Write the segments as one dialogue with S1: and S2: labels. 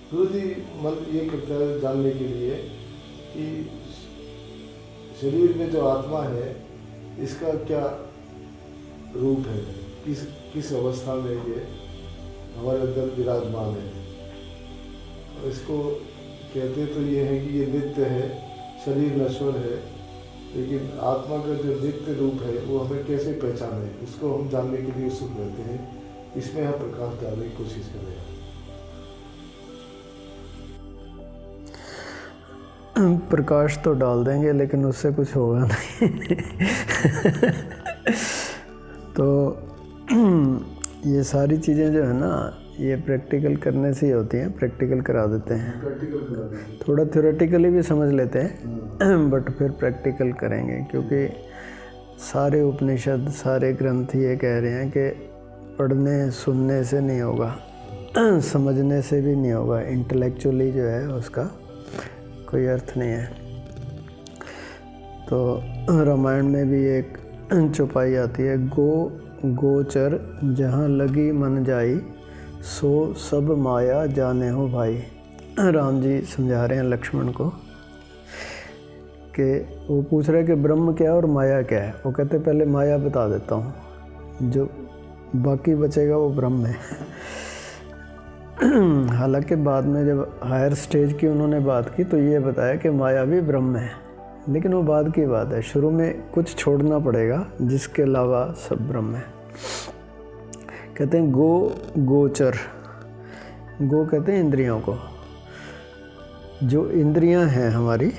S1: गुरु जी मन ये करता है जानने के लिए कि शरीर में जो आत्मा है इसका क्या रूप है, किस अवस्था में ये हमारे अंदर विराजमान है। और इसको कहते तो ये है कि ये नित्य है, शरीर नश्वर है, लेकिन आत्मा का जो नित्य रूप है वो हमें कैसे पहचाने, उसको हम जानने के लिए उत्सुक रहते हैं। इसमें हम प्रकाश डालने की कोशिश कर रहे हैं।
S2: प्रकाश तो डाल देंगे लेकिन उससे कुछ होगा नहीं। तो ये सारी चीज़ें जो है ना, ये प्रैक्टिकल करने से ही होती हैं। प्रैक्टिकल करा देते हैं, थोड़ा थ्योरेटिकली भी समझ लेते हैं बट फिर प्रैक्टिकल करेंगे, क्योंकि सारे उपनिषद, सारे ग्रंथ ये कह रहे हैं कि पढ़ने सुनने से नहीं होगा, समझने से भी नहीं होगा। इंटेलेक्चुअली जो है उसका कोई अर्थ नहीं है। तो रामायण में भी एक चौपाई आती है, गोचर जहाँ लगी मन जाई, सो सब माया जाने हो भाई। राम जी समझा रहे हैं लक्ष्मण को कि वो पूछ रहे कि ब्रह्म क्या है और माया क्या है। वो कहते पहले माया बता देता हूँ, जो बाकी बचेगा वो ब्रह्म है। हालांकि बाद में जब हायर स्टेज की उन्होंने बात की तो ये बताया कि माया भी ब्रह्म है, लेकिन वो बाद की बात है। शुरू में कुछ छोड़ना पड़ेगा, जिसके अलावा सब ब्रह्म है। कहते हैं गोचर, गो कहते हैं इंद्रियों को। जो इंद्रियां हैं हमारी,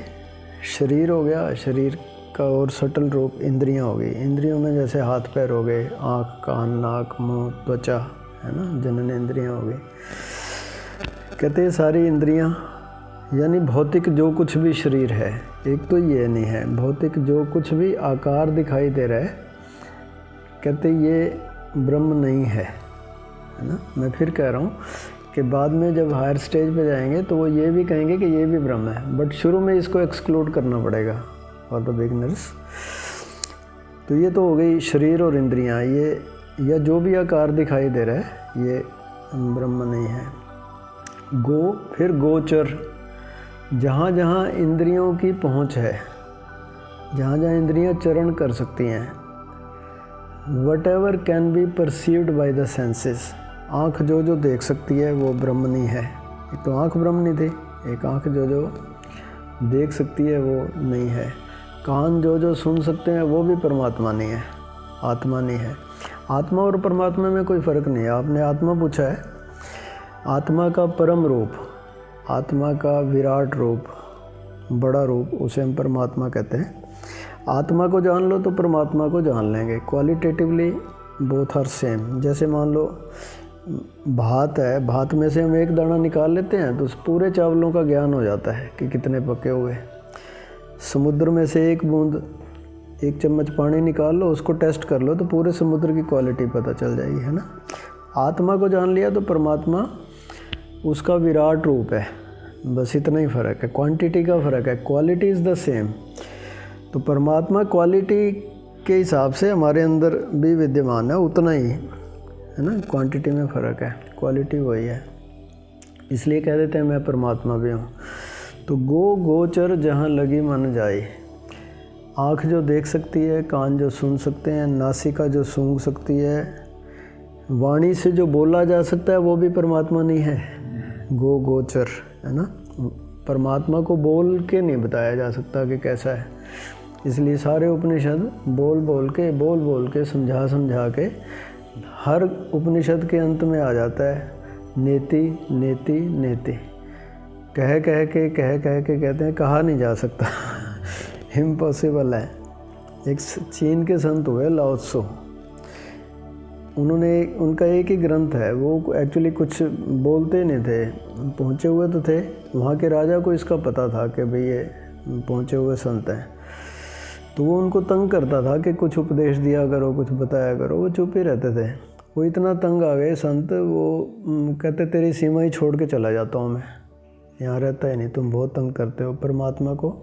S2: शरीर हो गया, शरीर का और सटल रूप इंद्रियां हो गई। इंद्रियों में जैसे हाथ पैर हो गए, आँख कान नाक मुँह त्वचा है ना, जनन इंद्रियां हो गई। कहते हैं सारी इंद्रियां यानी भौतिक जो कुछ भी शरीर है, एक तो ये नहीं है, भौतिक जो कुछ भी आकार दिखाई दे रहा है, कहते ये ब्रह्म नहीं है ना। मैं फिर कह रहा हूँ कि बाद में जब हायर स्टेज पे जाएंगे तो वो ये भी कहेंगे कि ये भी ब्रह्म है, बट शुरू में इसको एक्सक्लूड करना पड़ेगा फॉर द बिगिनर्स। तो ये तो हो गई शरीर और इंद्रियाँ, ये या जो भी आकार दिखाई दे रहा है ये ब्रह्म नहीं है। फिर गोचर, जहाँ जहाँ इंद्रियों की पहुँच है, जहाँ जहाँ इंद्रियाँ चरण कर सकती हैं, what ever can be perceived by the senses, आँख जो जो देख सकती है वो ब्रह्म नहीं है। एक तो आँख ब्रह्म नहीं थी, एक आँख जो जो देख सकती है वो नहीं है। कान जो जो सुन सकते हैं वो भी परमात्मा नहीं है, आत्मा नहीं है। आत्मा और परमात्मा में कोई फ़र्क नहीं है। आपने आत्मा पूछा है, आत्मा का परम रूप, आत्मा का विराट रूप, बड़ा रूप, उसे हम परमात्मा कहते हैं। आत्मा को जान लो तो परमात्मा को जान लेंगे। Qualitatively both are same. जैसे मान लो भात है, भात में से हम एक दाना निकाल लेते हैं तो उस पूरे चावलों का ज्ञान हो जाता है कि कितने पके हुए। समुद्र में से एक बूंद, एक चम्मच पानी निकाल लो, उसको टेस्ट कर लो तो पूरे समुद्र की क्वालिटी पता चल जाएगी, है ना। आत्मा को जान लिया तो परमात्मा उसका विराट रूप है, बस इतना ही फ़र्क है, क्वांटिटी का फ़र्क है, क्वालिटी इज़ द सेम। तो परमात्मा क्वालिटी के हिसाब से हमारे अंदर भी विद्यमान है, उतना ही है ना, क्वांटिटी में फ़र्क है, क्वालिटी वही है। इसलिए कह देते हैं मैं परमात्मा भी हूँ। तो गोचर जहाँ लगी मन जाए, आँख जो देख सकती है, कान जो सुन सकते हैं, नासिका जो सूंघ सकती है, वाणी से जो बोला जा सकता है वो भी परमात्मा नहीं है। गोचर है ना, परमात्मा को बोल के नहीं बताया जा सकता कि कैसा है। इसलिए सारे उपनिषद बोल बोल के समझा के हर उपनिषद के अंत में आ जाता है नेति नेति नेति। कह कह के कहते हैं कहा नहीं जा सकता। इम्पॉसिबल है। एक चीन के संत हुए लाओ त्सो, उन्होंने उनका एक ही ग्रंथ है, वो एक्चुअली कुछ बोलते नहीं थे, पहुँचे हुए तो थे। वहाँ के राजा को इसका पता था कि भाई ये पहुँचे हुए संत हैं, तो वो उनको तंग करता था कि कुछ उपदेश दिया करो, कुछ बताया करो। वो चुप ही रहते थे। वो इतना तंग आ गए संत, वो कहते तेरी सीमा ही छोड़ के चला जाता हूँ मैं, यहाँ रहता ही नहीं, तुम बहुत तंग करते हो परमात्मा को।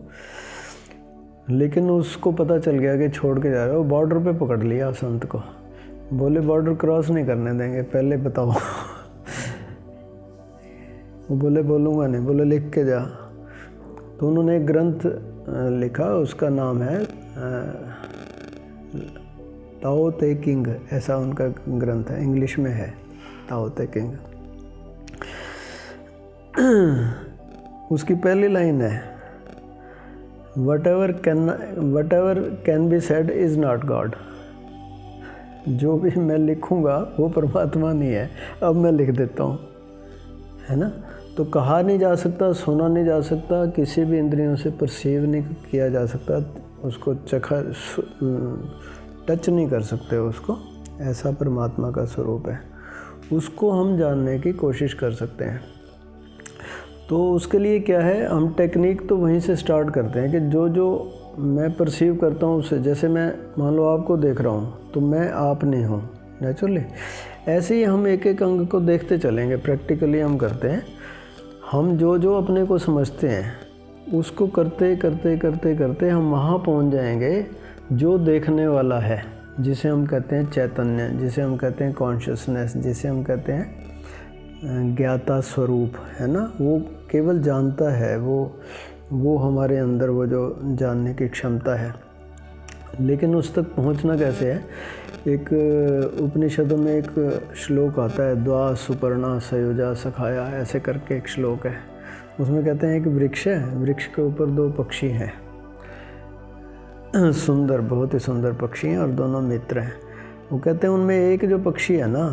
S2: लेकिन उसको पता चल गया कि छोड़ के जा रहे हो। बॉर्डर पे पकड़ लिया संत को, बोले बॉर्डर क्रॉस नहीं करने देंगे, पहले बताओ वो बोले बोलूँगा नहीं, बोले लिख के जा। तो उन्होंने एक ग्रंथ लिखा, उसका नाम है ताओ ते किंग, ऐसा उनका ग्रंथ है, इंग्लिश में है ताओ ते किंग। उसकी पहली लाइन है whatever can be said is not God। जो भी मैं लिखूंगा वो परमात्मा नहीं है। अब मैं लिख देता हूँ, है ना। तो कहा नहीं जा सकता, सुना नहीं जा सकता, किसी भी इंद्रियों से परसीव नहीं किया जा सकता, उसको टच नहीं कर सकते उसको। ऐसा परमात्मा का स्वरूप है, उसको हम जानने की कोशिश कर सकते हैं। तो उसके लिए क्या है, हम टेक्निक तो वहीं से स्टार्ट करते हैं कि जो जो मैं परसीव करता हूँ उससे, जैसे मैं मान लो आपको देख रहा हूँ तो मैं आप नहीं हूँ नेचुरली, ऐसे ही हम एक एक अंग को देखते चलेंगे। प्रैक्टिकली हम करते हैं, हम जो जो अपने को समझते हैं उसको करते करते करते करते हम वहाँ पहुँच जाएंगे जो देखने वाला है, जिसे हम कहते हैं चैतन्य, जिसे हम कहते हैं कॉन्शियसनेस, जिसे हम कहते हैं ज्ञाता स्वरूप, है ना। वो केवल जानता है, वो हमारे अंदर वो जो जानने की क्षमता है। लेकिन उस तक पहुंचना कैसे है। एक उपनिषदों में एक श्लोक आता है, द्वा सुपर्णा सयोजा सखाया, ऐसे करके एक श्लोक है। उसमें कहते हैं एक वृक्ष है, वृक्ष के ऊपर दो पक्षी हैं, सुंदर, बहुत ही सुंदर पक्षी हैं और दोनों मित्र हैं। वो कहते हैं उनमें एक जो पक्षी है ना,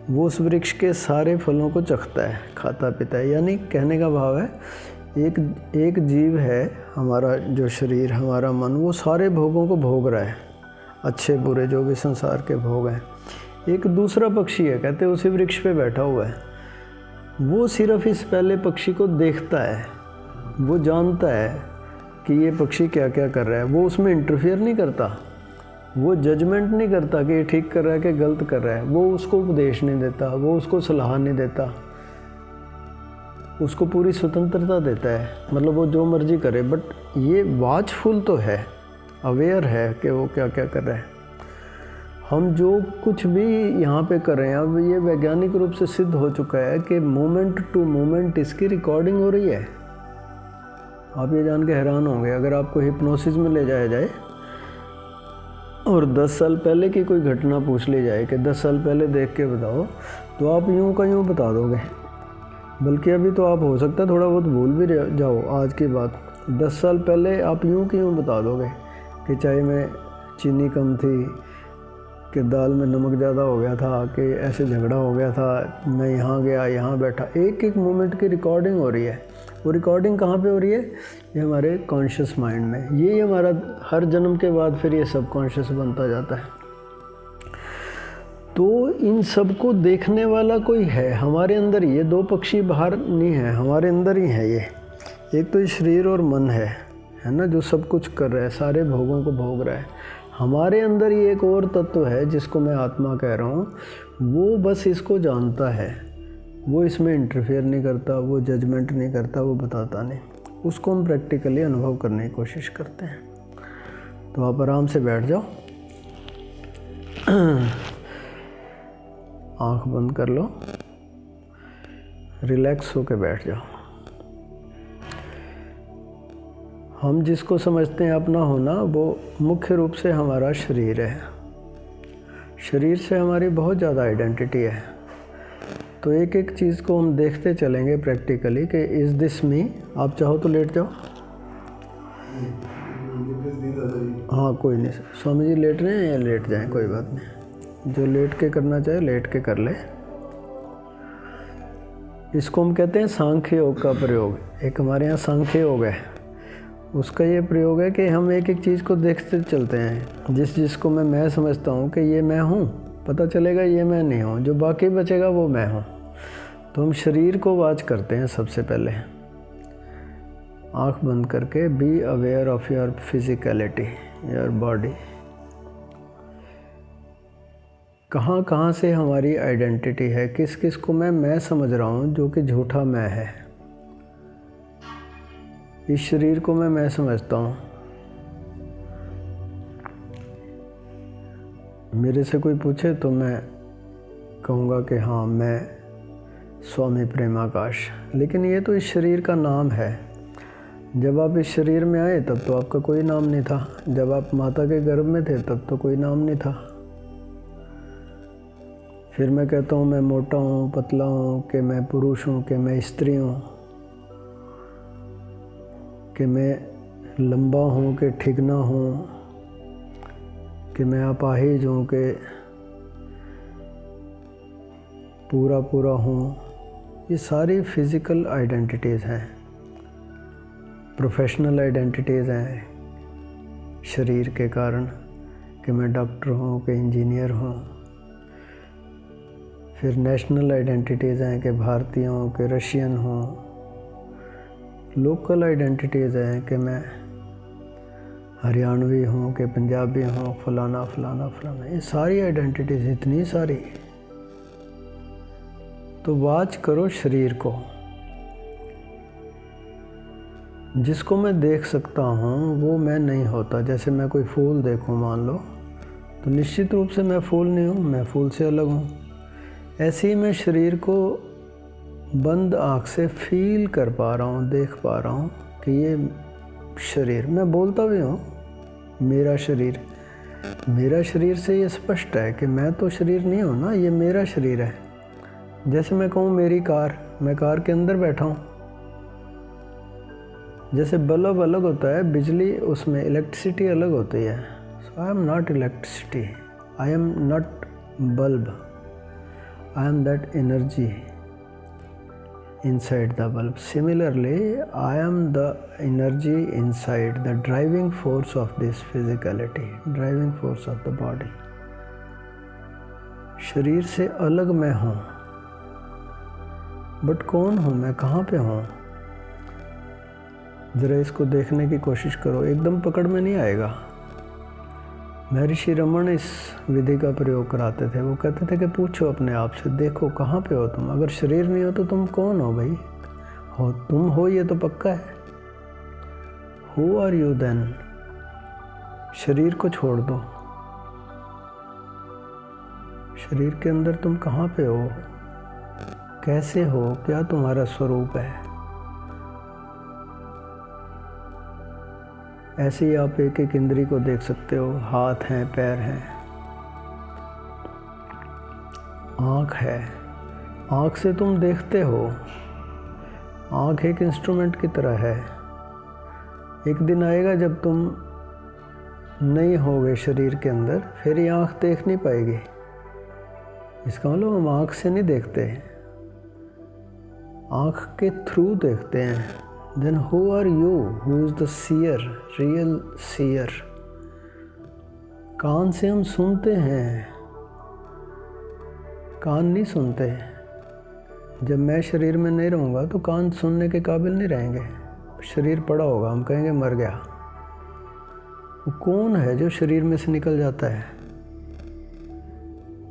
S2: वो उस वृक्ष के सारे फलों को चखता है, खाता पीता है। यानी कहने का भाव है एक जीव है, हमारा जो शरीर, हमारा मन, वो सारे भोगों को भोग रहा है, अच्छे बुरे जो भी संसार के भोग हैं। एक दूसरा पक्षी है, कहते हैं उसी वृक्ष पे बैठा हुआ है, वो सिर्फ इस पहले पक्षी को देखता है, वो जानता है कि ये पक्षी क्या क्या कर रहा है। वो उसमें इंटरफेयर नहीं करता, वो जजमेंट नहीं करता कि ये ठीक कर रहा है कि गलत कर रहा है। वो उसको उपदेश नहीं देता, वो उसको सलाह नहीं देता, उसको पूरी स्वतंत्रता देता है, मतलब वो जो मर्जी करे। बट ये वॉचफुल तो है, अवेयर है कि वो क्या क्या कर रहा है। हम जो कुछ भी यहाँ पे कर रहे हैं, अब ये वैज्ञानिक रूप से सिद्ध हो चुका है कि मोमेंट टू मोमेंट इसकी रिकॉर्डिंग हो रही है। आप ये जान के हैरान होंगे, अगर आपको हिप्नोसिस में ले जाया जाए और 10 साल पहले की कोई घटना पूछ ली जाए कि 10 साल पहले देख के बताओ, तो आप यूं का यूं बता दोगे। बल्कि अभी तो आप हो सकता है थोड़ा बहुत भूल भी जाओ आज की बात। 10 साल पहले आप यूं की यूं बता दोगे कि चाय में चीनी कम थी, कि दाल में नमक ज़्यादा हो गया था, कि ऐसे झगड़ा हो गया था, मैं यहाँ गया, यहाँ बैठा। एक एक मोमेंट की रिकॉर्डिंग हो रही है। वो रिकॉर्डिंग कहाँ पे हो रही है? ये हमारे कॉन्शियस माइंड में। ये हमारा हर जन्म के बाद फिर ये सब कॉन्शियस बनता जाता है। तो इन सब को देखने वाला कोई है हमारे अंदर। ये दो पक्षी बाहर नहीं है, हमारे अंदर ही है ये। एक तो शरीर और मन है ना, जो सब कुछ कर रहा है, सारे भोगों को भोग रहा है। हमारे अंदर ही एक और तत्व है जिसको मैं आत्मा कह रहा हूँ, वो बस इसको जानता है, वो इसमें इंटरफेयर नहीं करता, वो जजमेंट नहीं करता, वो बताता नहीं। उसको हम प्रैक्टिकली अनुभव करने की कोशिश करते हैं। तो आप आराम से बैठ जाओ, आँख बंद कर लो, रिलैक्स होकर बैठ जाओ। हम जिसको समझते हैं अपना होना, वो मुख्य रूप से हमारा शरीर है। शरीर से हमारी बहुत ज़्यादा आइडेंटिटी है। तो एक एक चीज़ को हम देखते चलेंगे प्रैक्टिकली कि इज़ दिस मी। आप चाहो तो लेट जाओ। हाँ कोई नहीं, स्वामी जी लेट रहे हैं या लेट जाएं, कोई बात नहीं। जो लेट के करना चाहे लेट के कर ले। इसको हम कहते हैं सांख्य योग का प्रयोग। एक हमारे यहाँ सांख्य योग है, उसका ये प्रयोग है कि हम एक एक चीज़ को देखते चलते हैं। जिसको मैं समझता हूँ कि ये मैं हूँ, पता चलेगा ये मैं नहीं हूँ, जो बाकी बचेगा वो मैं हूँ। तो हम शरीर को वॉच करते हैं सबसे पहले, आँख बंद करके। Be aware of your physicality, your body. कहाँ कहाँ से हमारी आइडेंटिटी है, किस किस को मैं समझ रहा हूँ जो कि झूठा मैं है। इस शरीर को मैं समझता हूँ। मेरे से कोई पूछे तो मैं कहूँगा कि हाँ मैं स्वामी प्रेमाकाश। लेकिन ये तो इस शरीर का नाम है। जब आप इस शरीर में आए तब तो आपका कोई नाम नहीं था। जब आप माता के गर्भ में थे तब तो कोई नाम नहीं था। फिर मैं कहता हूँ मैं मोटा हूँ, पतला हूँ, कि मैं पुरुष हूँ, कि मैं स्त्री हूँ, कि मैं लंबा हूँ, कि ठिगना हूँ, कि मैं अपाहिज हूँ, कि पूरा हूँ। ये सारी फिज़िकल आइडेंटिटीज़ हैं, प्रोफेशनल आइडेंटिटीज़ हैं शरीर के कारण, कि मैं डॉक्टर हूँ, कि इंजीनियर हूँ। फिर नेशनल आइडेंटिटीज़ हैं कि भारतीय हूँ, कि रशियन हूँ। लोकल आइडेंटिटीज़ हैं कि मैं हरियाणवी हूँ, कि पंजाबी हूँ, फलाना फलाना फलाना। ये सारी आइडेंटिटीज़, इतनी सारी। तो वाच करो शरीर को। जिसको मैं देख सकता हूँ वो मैं नहीं होता। जैसे मैं कोई फूल देखूँ मान लो, तो निश्चित रूप से मैं फूल नहीं हूँ, मैं फूल से अलग हूँ। ऐसे ही मैं शरीर को बंद आँख से फील कर पा रहा हूँ, देख पा रहा हूँ कि ये शरीर, मैं बोलता भी हूँ मेरा शरीर। मेरा शरीर से ये स्पष्ट है कि मैं तो शरीर नहीं हूँ ना, ये मेरा शरीर है। जैसे मैं कहूँ मेरी कार, मैं कार के अंदर बैठा हूँ। जैसे बल्ब अलग होता है, बिजली उसमें इलेक्ट्रिसिटी अलग होती है। So I am not electricity, I am not bulb, I am that energy inside the bulb. Similarly, I am the energy inside, the driving force of this physicality, driving force of the body. शरीर से अलग मैं हूँ, but कौन हूँ मैं, कहाँ पे हूँ? ज़रा इसको देखने की कोशिश करो, एकदम पकड़ में नहीं आएगा। महर्षि रमन इस विधि का प्रयोग कराते थे। वो कहते थे कि पूछो अपने आप से, देखो कहाँ पे हो तुम। अगर शरीर नहीं हो तो तुम कौन हो भाई? हो तुम हो, ये तो पक्का है। Who are you then? शरीर को छोड़ दो, शरीर के अंदर तुम कहाँ पे हो, कैसे हो, क्या तुम्हारा स्वरूप है? ऐसे ही आप एक एक इंद्री को देख सकते हो। हाथ हैं, पैर हैं, आँख है। आँख से तुम देखते हो। आँख एक इंस्ट्रूमेंट की तरह है। एक दिन आएगा जब तुम नहीं होगे शरीर के अंदर, फिर ये आँख देख नहीं पाएगी। इसका मतलब हम आँख से नहीं देखते, आँख के थ्रू देखते हैं। Then who are you? Who is the seer, real seer? कान से हम सुनते हैं, कान नहीं सुनते। जब मैं शरीर में नहीं रहूँगा तो कान सुनने के काबिल नहीं रहेंगे। शरीर पड़ा होगा, हम कहेंगे मर गया। वो कौन है जो शरीर में से निकल जाता है?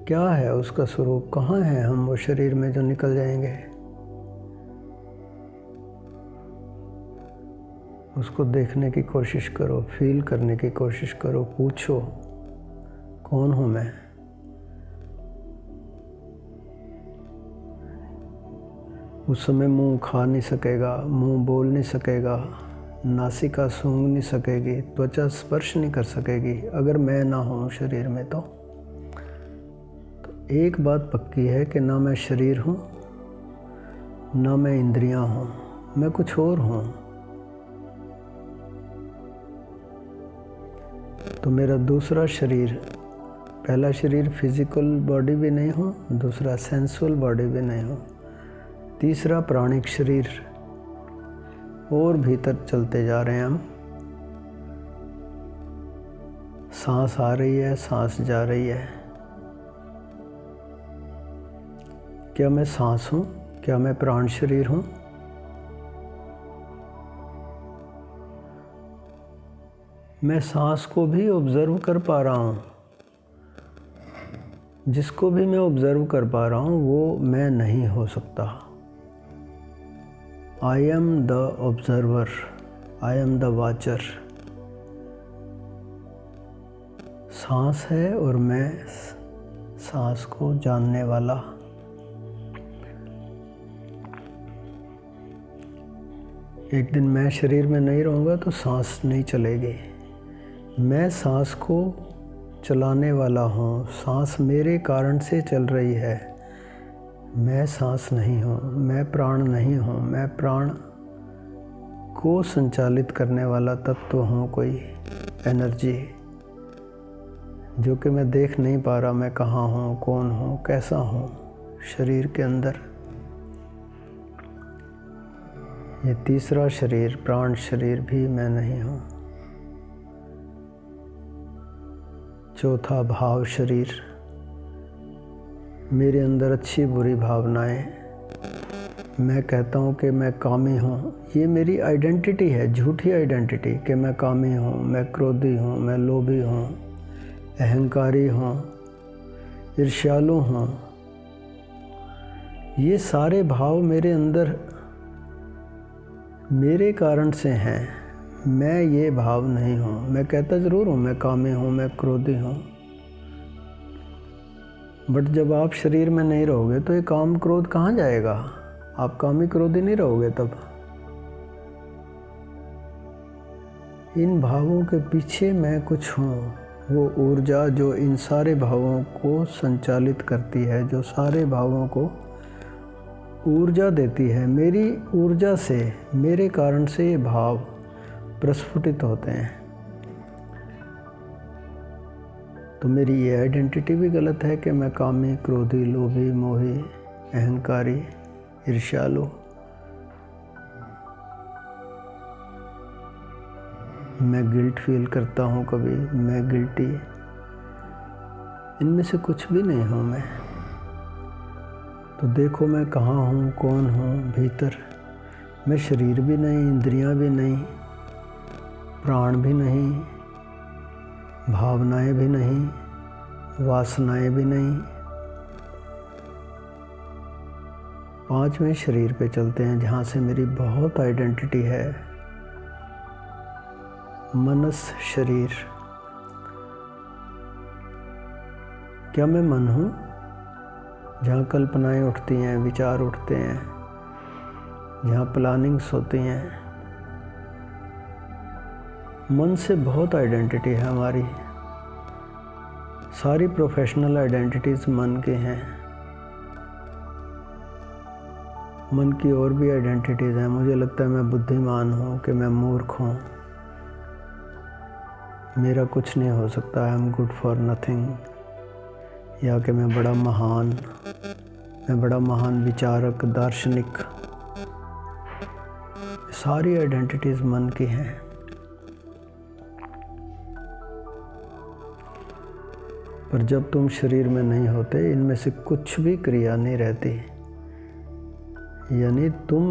S2: क्या है उसका स्वरूप? कहाँ है हम वो शरीर में जो निकल जाएंगे? उसको देखने की कोशिश करो, फील करने की कोशिश करो, पूछो कौन हूँ मैं? उस समय मुंह खा नहीं सकेगा, मुंह बोल नहीं सकेगा, नासिका सूंघ नहीं सकेगी, त्वचा स्पर्श नहीं कर सकेगी अगर मैं ना हूँ शरीर में। तो एक बात पक्की है कि ना मैं शरीर हूँ, ना मैं इंद्रियाँ हूँ, मैं कुछ और हूँ। तो मेरा दूसरा शरीर, पहला शरीर फिजिकल बॉडी भी नहीं हूँ, दूसरा सेंसुअल बॉडी भी नहीं हूँ, तीसरा प्राणिक शरीर। और भीतर चलते जा रहे हैं हम। सांस आ रही है, सांस जा रही है। क्या मैं सांस हूँ? क्या मैं प्राण शरीर हूँ? मैं सांस को भी ऑब्जर्व कर पा रहा हूँ। जिसको भी मैं ऑब्जर्व कर पा रहा हूँ वो मैं नहीं हो सकता। I am the observer, I am the watcher. सांस है और मैं सांस को जानने वाला। एक दिन मैं शरीर में नहीं रहूँगा तो सांस नहीं चलेगी। मैं सांस को चलाने वाला हूँ, सांस मेरे कारण से चल रही है। मैं सांस नहीं हूँ, मैं प्राण नहीं हूँ, मैं प्राण को संचालित करने वाला तत्व हूँ, कोई एनर्जी जो कि मैं देख नहीं पा रहा। मैं कहाँ हूँ, कौन हूँ, कैसा हूँ शरीर के अंदर। ये तीसरा शरीर, प्राण शरीर भी मैं नहीं हूँ। चौथा भाव शरीर, मेरे अंदर अच्छी बुरी भावनाएं। मैं कहता हूँ कि मैं कामी हूँ, ये मेरी आइडेंटिटी है, झूठी आइडेंटिटी कि मैं कामी हूँ, मैं क्रोधी हूँ, मैं लोभी हूँ, अहंकारी हूँ, ईर्ष्यालु हूँ। ये सारे भाव मेरे अंदर मेरे कारण से हैं। मैं ये भाव नहीं हूँ। मैं कहता ज़रूर हूँ मैं कामी हूँ, मैं क्रोधी हूँ, बट जब आप शरीर में नहीं रहोगे तो ये काम क्रोध कहाँ जाएगा? आप कामी क्रोधी नहीं रहोगे तब। इन भावों के पीछे मैं कुछ हूँ, वो ऊर्जा जो इन सारे भावों को संचालित करती है, जो सारे भावों को ऊर्जा देती है। मेरी ऊर्जा से, मेरे कारण से ये भाव प्रस्फुटित होते हैं। तो मेरी ये आइडेंटिटी भी गलत है कि मैं कामी, क्रोधी, लोभी, मोही, अहंकारी, ईर्ष्यालु। मैं गिल्ट फील करता हूँ कभी, मैं गिल्टी। इनमें से कुछ भी नहीं हूँ मैं। तो देखो मैं कहाँ हूँ, कौन हूँ भीतर। मैं शरीर भी नहीं, इंद्रियाँ भी नहीं, प्राण भी नहीं, भावनाएं भी नहीं, वासनाएं भी नहीं। पांचवें शरीर पे चलते हैं जहाँ से मेरी बहुत आइडेंटिटी है। मनस शरीर। क्या मैं मन हूँ? जहाँ कल्पनाएं उठती हैं, विचार उठते हैं, जहाँ प्लानिंग्स होती हैं। मन से बहुत आइडेंटिटी है हमारी। सारी प्रोफेशनल आइडेंटिटीज़ मन के हैं। मन की और भी आइडेंटिटीज़ हैं। मुझे लगता है मैं बुद्धिमान हूँ, कि मैं मूर्ख हूँ, मेरा कुछ नहीं हो सकता, I am good for nothing, या कि मैं बड़ा महान विचारक, दार्शनिक। सारी आइडेंटिटीज़ मन की हैं। पर जब तुम शरीर में नहीं होते, इनमें से कुछ भी क्रिया नहीं रहती। यानी तुम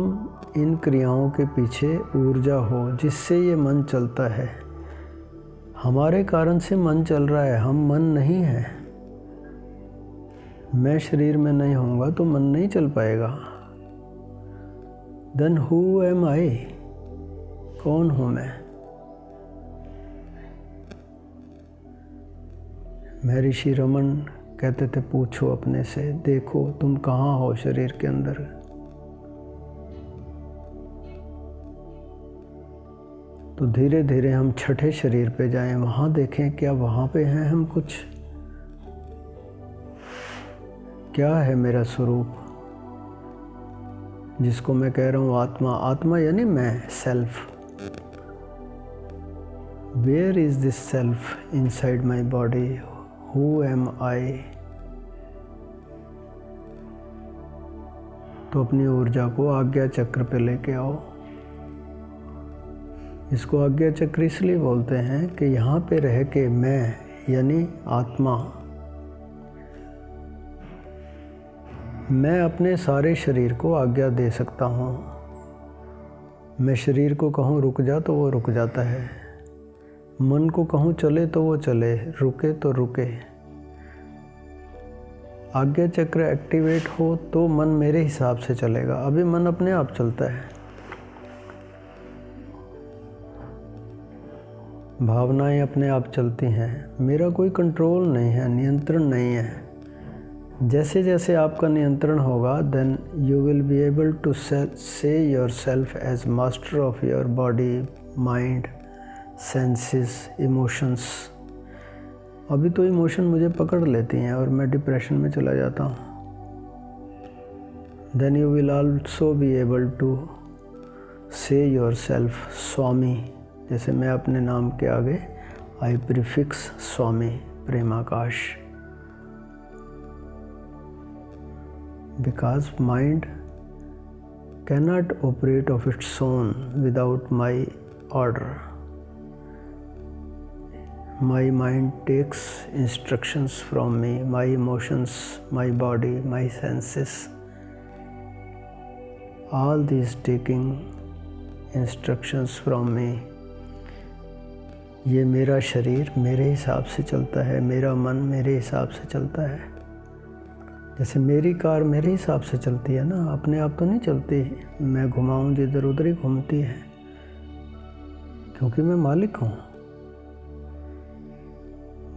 S2: इन क्रियाओं के पीछे ऊर्जा हो जिससे ये मन चलता है। हमारे कारण से मन चल रहा है, हम मन नहीं हैं। मैं शरीर में नहीं होऊंगा तो मन नहीं चल पाएगा। देन हु एम आई? कौन हूँ मैं? महर्षि रमन कहते थे, पूछो अपने से, देखो तुम कहाँ हो शरीर के अंदर। तो धीरे धीरे हम छठे शरीर पे जाएं, वहाँ देखें क्या वहाँ पे हैं हम कुछ। क्या है मेरा स्वरूप, जिसको मैं कह रहा हूँ आत्मा। आत्मा यानी मैं, self. Where is this self inside my body? Who am I? तो अपनी ऊर्जा को आज्ञा चक्र पे लेके आओ। इसको आज्ञा चक्र इसलिए बोलते हैं कि यहाँ पे रह के मैं यानी आत्मा, मैं अपने सारे शरीर को आज्ञा दे सकता हूँ। मैं शरीर को कहूँ रुक जा तो वो रुक जाता है, मन को कहूँ चले तो वो चले, रुके तो रुके। आज्ञा चक्र एक्टिवेट हो तो मन मेरे हिसाब से चलेगा। अभी मन अपने आप चलता है। भावनाएं अपने आप चलती हैं, मेरा कोई कंट्रोल नहीं है, नियंत्रण नहीं है। जैसे जैसे आपका नियंत्रण होगा, then you will be able to say your self as master of your body, mind, senses, emotions. अभी तो इमोशन मुझे पकड़ लेती हैं और मैं डिप्रेशन में चला जाता हूँ। Then you will also be able to say your self swami. जैसे मैं अपने नाम के आगे I prefix Swami, Premakash. Because mind cannot operate of its own without my order. My mind takes instructions from me, my emotions, my body, my senses. All these taking instructions from me. ये मेरा शरीर मेरे हिसाब से चलता है, मेरा मन मेरे हिसाब से चलता है। जैसे मेरी कार मेरे हिसाब से चलती है ना, अपने आप तो नहीं चलती। मैं घुमाऊँ जिधर उधर ही घूमती है, क्योंकि मैं मालिक हूँ।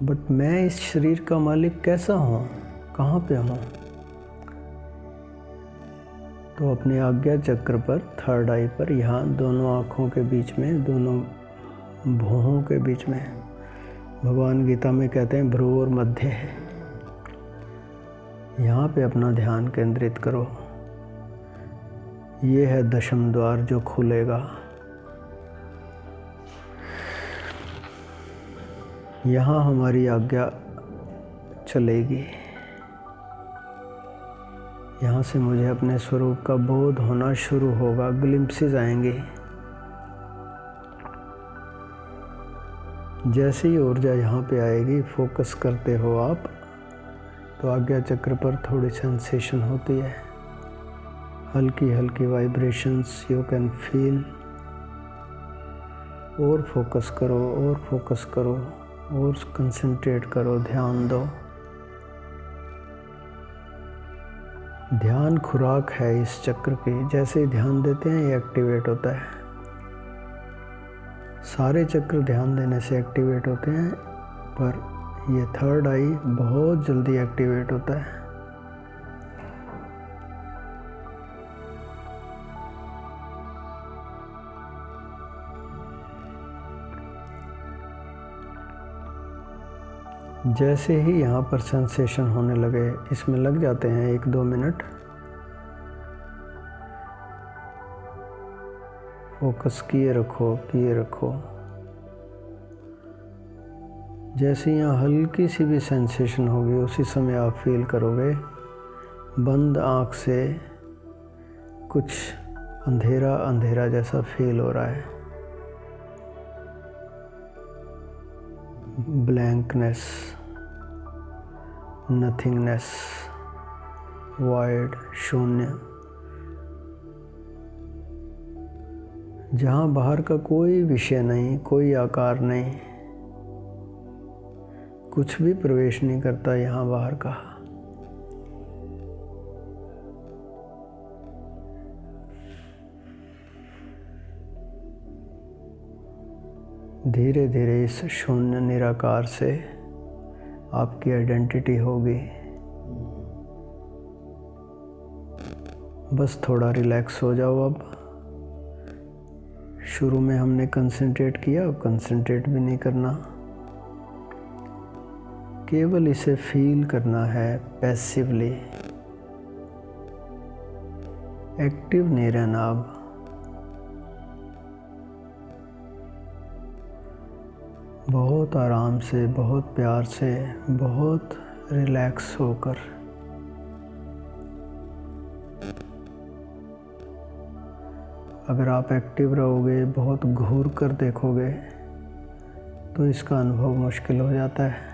S2: बट मैं इस शरीर का मालिक कैसा हूँ, कहाँ पे हूँ? तो अपने आज्ञा चक्र पर, थर्ड आई पर, यहाँ दोनों आँखों के बीच में, दोनों भुहों के बीच में, भगवान गीता में कहते हैं भ्रू और मध्य है। यहाँ पे अपना ध्यान केंद्रित करो। ये है दशम द्वार जो खुलेगा। यहाँ हमारी आज्ञा चलेगी। यहाँ से मुझे अपने स्वरूप का बोध होना शुरू होगा, ग्लिम्पसेस आएंगे। जैसे ही ऊर्जा यहाँ पे आएगी, फोकस करते हो आप, तो आज्ञा चक्र पर थोड़ी सेंसेशन होती है, हल्की हल्की वाइब्रेशंस यू कैन फील। और फोकस करो, और फोकस करो, और कंसंट्रेट करो, ध्यान दो। ध्यान खुराक है इस चक्र की। जैसे ही ध्यान देते हैं ये एक्टिवेट होता है। सारे चक्र ध्यान देने से एक्टिवेट होते हैं, पर ये थर्ड आई बहुत जल्दी एक्टिवेट होता है। जैसे ही यहाँ पर सेंसेशन होने लगे, इसमें लग जाते हैं 1-2 मिनट। फोकस किए रखो, किए रखो। जैसे यहाँ हल्की सी भी सेंसेशन होगी, उसी समय आप फील करोगे बंद आँख से कुछ अंधेरा अंधेरा जैसा फील हो रहा है। ब्लैंकनेस, नथिंगनेस, वॉइड, शून्य, जहाँ बाहर का कोई विषय नहीं, कोई आकार नहीं, कुछ भी प्रवेश नहीं करता यहाँ बाहर का। धीरे धीरे इस शून्य निराकार से आपकी आइडेंटिटी होगी। बस थोड़ा रिलैक्स हो जाओ अब। शुरू में हमने कंसंट्रेट किया, अब कंसंट्रेट भी नहीं करना, केवल इसे फील करना है पैसिवली। एक्टिव नहीं रहना अब। बहुत आराम से, बहुत प्यार से, बहुत रिलैक्स होकर। अगर आप एक्टिव रहोगे, बहुत घूर कर देखोगे, तो इसका अनुभव मुश्किल हो जाता है।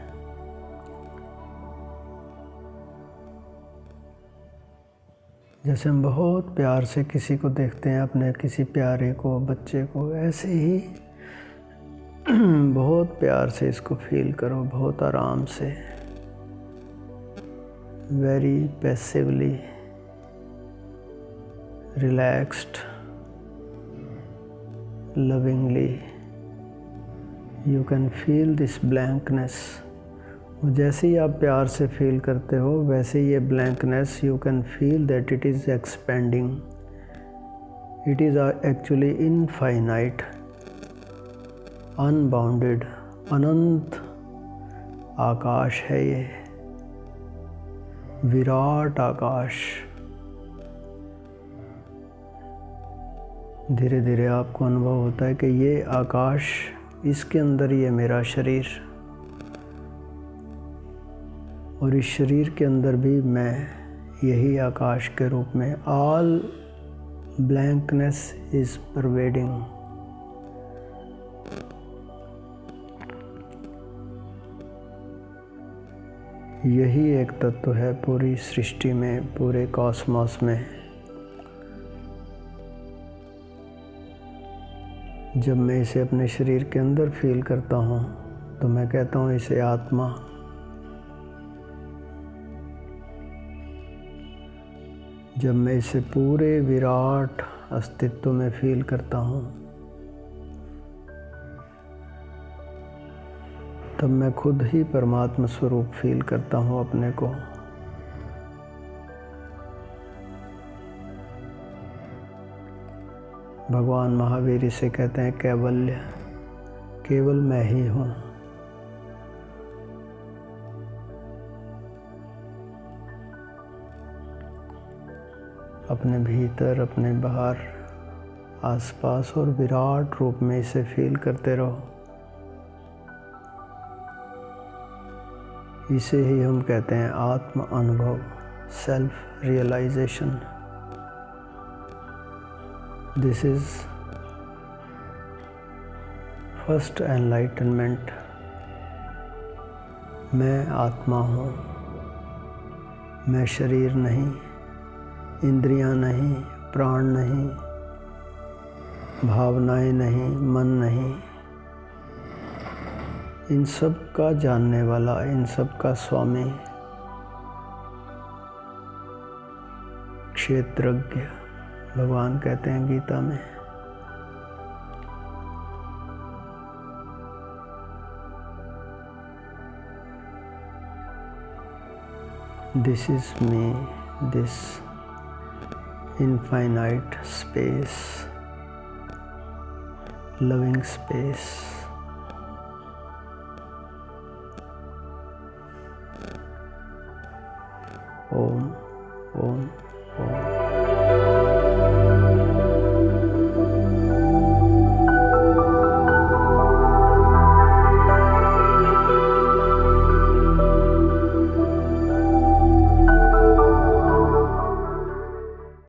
S2: जैसे हम बहुत प्यार से किसी को देखते हैं, अपने किसी प्यारे को, बच्चे को, ऐसे ही बहुत प्यार से इसको फील करो, बहुत आराम से, very passively, relaxed, lovingly. You can feel this blankness जैसे ही आप प्यार से फील करते हो वैसे ये blankness you can feel that it is expanding, it is actually infinite, unbounded, अनंत आकाश है ये, विराट आकाश। धीरे धीरे आपको अनुभव होता है कि ये आकाश, इसके अंदर ये मेरा शरीर, और इस शरीर के अंदर भी मैं यही आकाश के रूप में, ऑल ब्लैंकनेस इज परवेडिंग। यही एक तत्व है पूरी सृष्टि में, पूरे कॉस्मॉस में। जब मैं इसे अपने शरीर के अंदर फील करता हूँ तो मैं कहता हूँ इसे आत्मा। जब मैं इसे पूरे विराट अस्तित्व में फील करता हूँ तब मैं खुद ही परमात्मा स्वरूप फील करता हूँ अपने को। भगवान महावीर इसे कहते हैं कैवल्य, केवल मैं ही हूँ। अपने भीतर, अपने बाहर, आसपास और विराट रूप में इसे फील करते रहो। इसे ही हम कहते हैं आत्म अनुभव, self realisation. This is first enlightenment. मैं आत्मा हूँ, मैं शरीर नहीं, इंद्रियां नहीं, प्राण नहीं, भावनाएं नहीं, मन नहीं, इन सब का जानने वाला, इन सब का स्वामी, क्षेत्रज्ञ भगवान कहते हैं गीता में। This is me, this infinite space, loving space.